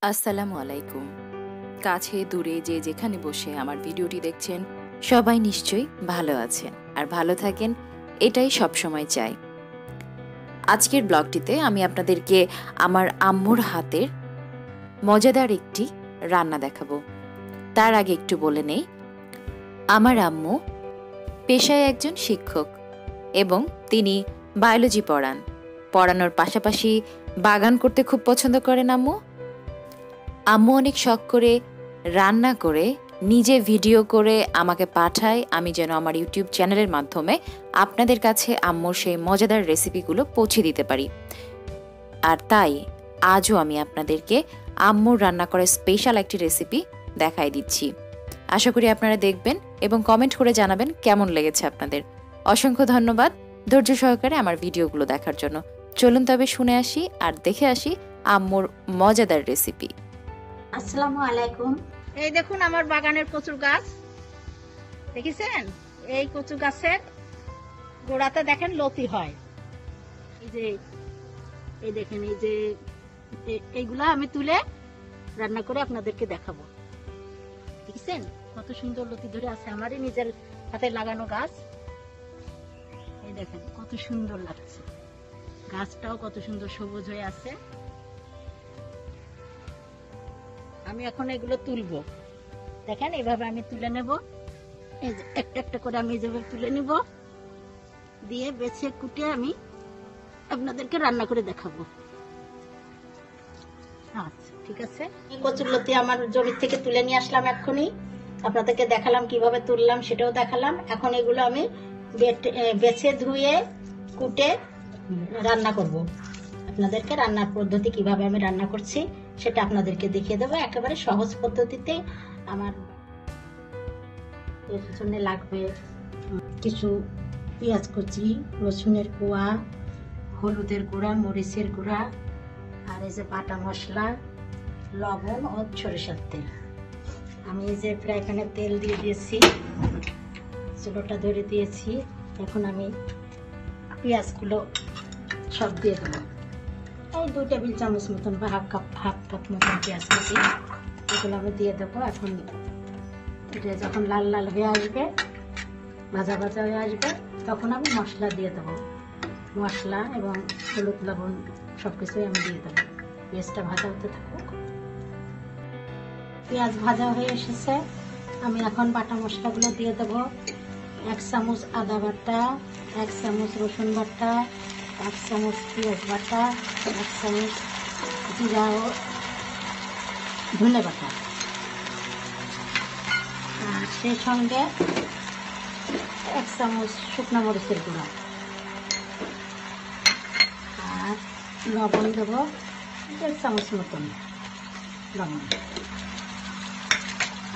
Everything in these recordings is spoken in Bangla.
আসসালামু আলাইকুম। কাছে দূরে যে যেখানে বসে আমার ভিডিওটি দেখছেন সবাই নিশ্চয়ই ভালো আছেন আর ভালো থাকেন, এটাই সবসময় চাই। আজকের ব্লগটিতে আমি আপনাদেরকে আমার আম্মুর হাতের মজাদার একটি রান্না দেখাবো। তার আগে একটু বলে নেই, আমার আম্মু পেশায় একজন শিক্ষক এবং তিনি বায়োলজি পড়ানোর পাশাপাশি বাগান করতে খুব পছন্দ করেন আম্মু। আম্মু অনেক শখ করে রান্না করে নিজে ভিডিও করে আমাকে পাঠায়, আমি যেন আমার ইউটিউব চ্যানেলের মাধ্যমে আপনাদের কাছে আম্মুর সেই মজাদার রেসিপিগুলো পৌঁছে দিতে পারি। আর তাই আজও আমি আপনাদেরকে আম্মুর রান্না করা স্পেশাল একটি রেসিপি দেখাই দিচ্ছি। আশা করি আপনারা দেখবেন এবং কমেন্ট করে জানাবেন কেমন লেগেছে আপনাদের। অসংখ্য ধন্যবাদ ধৈর্য সহকারে আমার ভিডিওগুলো দেখার জন্য। চলুন তবে শুনে আসি আর দেখে আসি আম্মুর মজাদার রেসিপি। আসসালামু আলাইকুম। এই দেখুন আমার বাগানের কচুর গাছ, দেখেছেন? এই কচু গাছের গোড়াতে দেখেন লতি হয়। এই দেখেন, এই যে এইগুলা আমি তুলে রান্না করে আপনাদেরকে দেখাবো। দেখেছেন কত সুন্দর লতি ধরে আছে, আমারই নিজের হাতে লাগানো গাছ। এই দেখেন কত সুন্দর লাগছে, গাছটাও কত সুন্দর সবুজ হয়ে আছে। আমি এখন এগুলো তুলবো, দেখেন এইভাবে আমি তুলে নেব। এই যে একটা একটা করে আমি যেভাবে তুলে নিব, দিয়ে বেছে কুটে আমি আপনাদেরকে রান্না করে দেখাবো। আচ্ছা ঠিক আছে। কচুরলতি আমার জমি থেকে তুলে নিয়ে আসলাম, এক্ষুনি আপনাদেরকে দেখালাম কিভাবে তুললাম, সেটাও দেখালাম। এখন এগুলো আমি বেছে ধুয়ে কুটে রান্না করব। আপনাদেরকে রান্নার পদ্ধতি কিভাবে আমি রান্না করছি সেটা আপনাদেরকে দেখিয়ে দেবো একেবারে সহজ পদ্ধতিতে। আমার এর জন্য লাগবে কিছু পেঁয়াজ কুচি, রসুনের কোয়া, হলুদের গুঁড়া, মরিচের গুঁড়া, আর এই যে বাটা মশলা, লবণ ও সরিষার তেল। আমি এই যে ফ্রাই প্যানে তেল দিয়ে দিয়েছি, চুলোটা ধরে দিয়েছি। এখন আমি পেঁয়াজগুলো সব দিয়ে দেবো। এই 2 টেবিল চামচ মতন বা হাফ কাপ মতন পেঁয়াজ কুচি, এগুলো আমি দিয়ে দেবো। এখন এটা যখন লাল লাল হয়ে আসবে, ভাজা ভাজা হয়ে আসবে, তখন আমি মশলা দিয়ে দেবো। মশলা এবং হলুদ লবণ সবকিছুই আমি দিয়ে দেবো। পেঁয়াজটা ভাজা হতে থাকুক। পেঁয়াজ ভাজা হয়ে এসেছে, আমি এখন বাটা মশলাগুলো দিয়ে দেবো। 1 চামচ আদা বাটা, 1 চামচ রসুন বাটা, 1 চামচ পেঁয়াজ বাটা, 1 চামচ জিরা ও ধনে বাটা, আর সেই সঙ্গে 1 চামচ শুকনো মরিচের গুঁড়া, আর লবণ দেবো 1 চামচ মতন লবণ,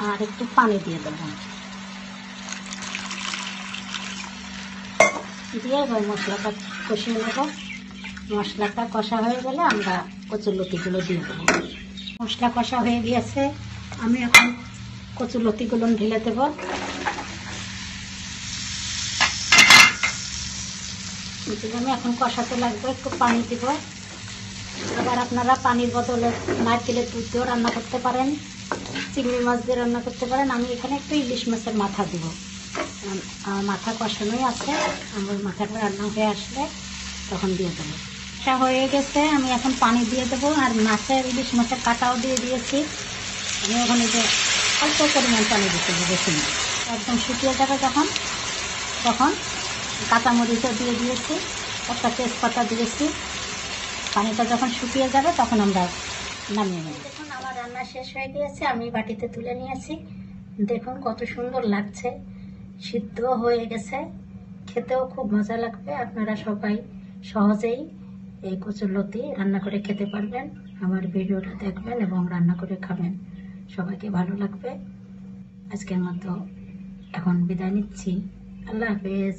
আর একটু পানি দিয়ে দেবো। দিয়ে এবার মশলাটা কষিয়ে নেব। মশলাটা কষা হয়ে গেলে আমরা কচুরলতিগুলো দিয়ে দেবো। মশলা কষা হয়ে গিয়েছে, আমি এখন কচুরলতিগুলো ঢেলে দেব। আমি এখন কষাতে লাগবে, একটু পানি দেব। আবার আপনারা পানির বদলে নারকেলের দুধ দিয়েও রান্না করতে পারেন, চিংড়ি মাছ দিয়ে রান্না করতে পারেন। আমি এখানে একটু ইলিশ মাছের মাথা দিব। মাথা কষানোই আছে, আমার মাথাটা রান্না হয়ে আসলে তখন দিয়ে দেবো। কষা হয়ে গেছে, আমি এখন পানি দিয়ে দেবো। আর ইলিশ মাছের কাঁটাও দিয়ে দিয়েছি। আমি ওখানে যে অল্প পরিমাণ পানি দিতে হবে, বেশি না। একদম শুকিয়ে যাবে যখন, তখন কাঁচামরিচও দিয়ে দিয়েছি, একটা তেজপাতা দিয়েছি। পানিটা যখন শুকিয়ে যাবে তখন আমরা নামিয়ে নেব। দেখুন আমার রান্না শেষ হয়ে গিয়েছে, আমি বাটিতে তুলে নিয়েছি। দেখুন কত সুন্দর লাগছে, সিদ্ধ হয়ে গেছে, খেতেও খুব মজা লাগবে। আপনারা সবাই সহজেই এই কচুরলতি রান্না করে খেতে পারবেন। আমার ভিডিওটা দেখবেন এবং রান্না করে খাবেন, সবাইকে ভালো লাগবে। আজকের মতো এখন বিদায় নিচ্ছি, আল্লাহ হাফেজ।